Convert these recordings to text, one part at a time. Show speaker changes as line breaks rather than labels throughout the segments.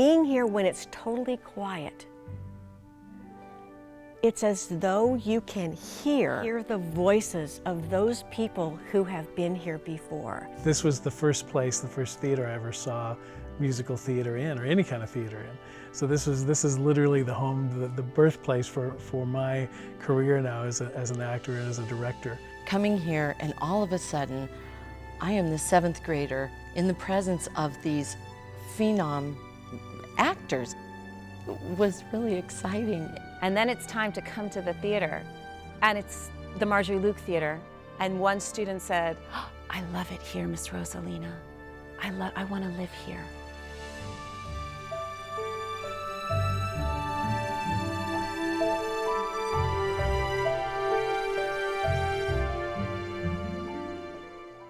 being here when it's totally quiet, it's as though you can hear the voices of those people who have been here before.
This was the first place, the first theater I ever saw musical theater in, or any kind of theater in. So this is literally the home, the birthplace for my career now as an actor and as a director.
Coming here and all of a sudden, I am the 7th grader in the presence of these phenom actors. It was really exciting.
And then it's time to come to the theater, and it's the Marjorie Luke Theater. And one student said, "Oh, I love it here, Miss Rosalina. I want to live here."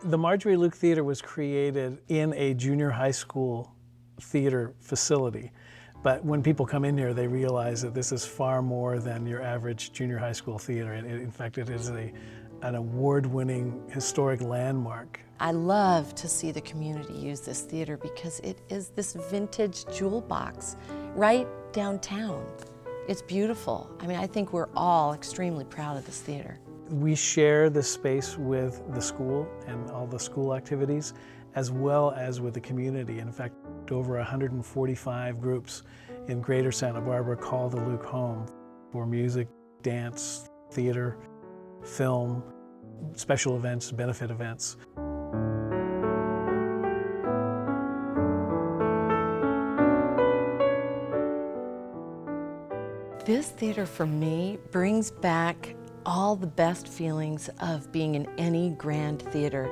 The Marjorie Luke Theater was created in a junior high school theater facility. But when people come in here, they realize that this is far more than your average junior high school theater. In fact, it is an award-winning historic landmark.
I love to see the community use this theater because it is this vintage jewel box right downtown. It's beautiful. I mean, I think we're all extremely proud of this theater.
We share this space with the school and all the school activities, as well as with the community. In fact, over 145 groups in Greater Santa Barbara call the Luke home for music, dance, theater, film, special events, benefit events.
This theater for me brings back all the best feelings of being in any grand theater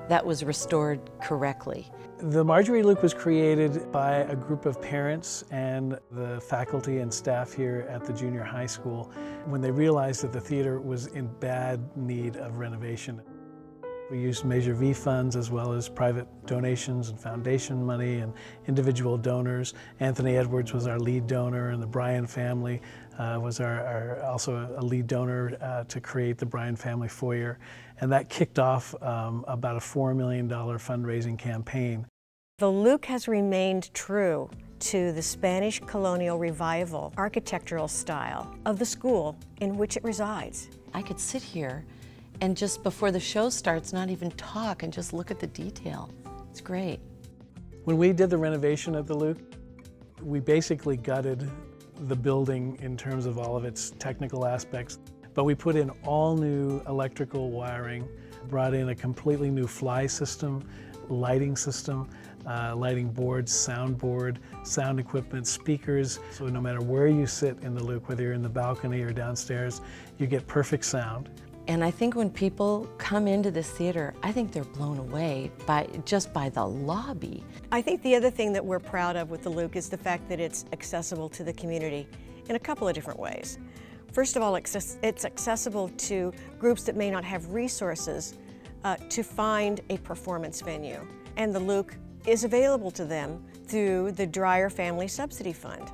that was restored correctly.
The Marjorie Luke was created by a group of parents and the faculty and staff here at the junior high school when they realized that the theater was in bad need of renovation. We used Measure V funds as well as private donations and foundation money and individual donors. Anthony Edwards was our lead donor, and the Bryan family was also a lead donor to create the Bryan Family Foyer. And that kicked off about a $4 million fundraising campaign.
The Luke has remained true to the Spanish colonial revival architectural style of the school in which it resides.
I could sit here and just before the show starts, not even talk and just look at the detail. It's great.
When we did the renovation at the Luke, we basically gutted the building in terms of all of its technical aspects, but we put in all new electrical wiring, brought in a completely new fly system, lighting system, lighting boards, sound board, sound equipment, speakers. So no matter where you sit in the Luke, whether you're in the balcony or downstairs, you get perfect sound.
And I think when people come into this theater, I think they're blown away just by the lobby.
I think the other thing that we're proud of with the Luke is the fact that it's accessible to the community in a couple of different ways. First of all, it's accessible to groups that may not have resources to find a performance venue. And the Luke is available to them through the Dreyer Family Subsidy Fund.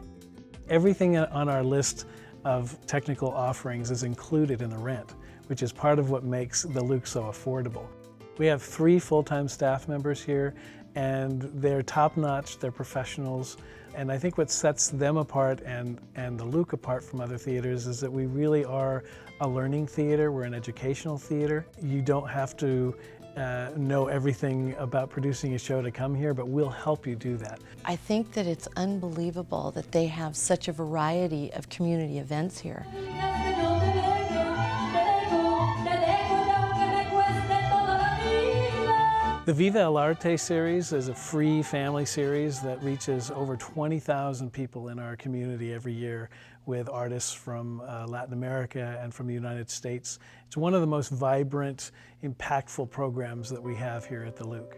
Everything on our list of technical offerings is included in the rent, which is part of what makes the Luke so affordable. We have 3 full-time staff members here, and they're top-notch, they're professionals, and I think what sets them apart and the Luke apart from other theaters is that we really are a learning theater, we're an educational theater. You don't have to know everything about producing a show to come here, but we'll help you do that.
I think that it's unbelievable that they have such a variety of community events here.
The Viva El Arte series is a free family series that reaches over 20,000 people in our community every year with artists from Latin America and from the United States. It's one of the most vibrant, impactful programs that we have here at the Luke.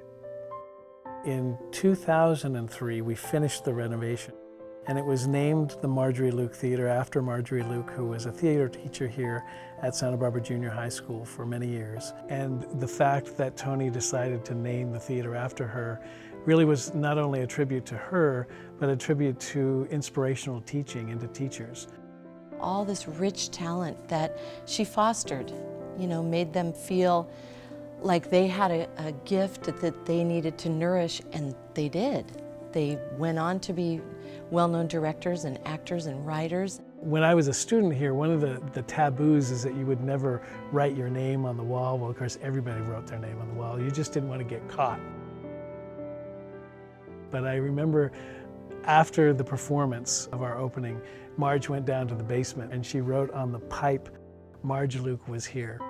In 2003, we finished the renovation, and it was named the Marjorie Luke Theater after Marjorie Luke, who was a theater teacher here at Santa Barbara Junior High School for many years. And the fact that Tony decided to name the theater after her really was not only a tribute to her, but a tribute to inspirational teaching and to teachers.
All this rich talent that she fostered, you know, made them feel like they had a gift that they needed to nourish, and they did. They went on to be well-known directors and actors and writers.
When I was a student here, one of the taboos is that you would never write your name on the wall. Well, of course, everybody wrote their name on the wall. You just didn't want to get caught. But I remember after the performance of our opening, Marge went down to the basement and she wrote on the pipe, "Marge Luke was here."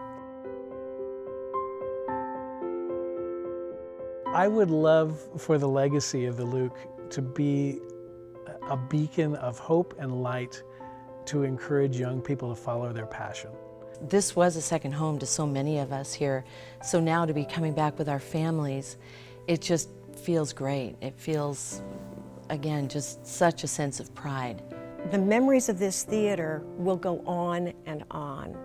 I would love for the legacy of the Luke to be a beacon of hope and light to encourage young people to follow their passion.
This was a second home to so many of us here, so now to be coming back with our families, it just feels great. It feels, again, just such a sense of pride.
The memories of this theater will go on and on.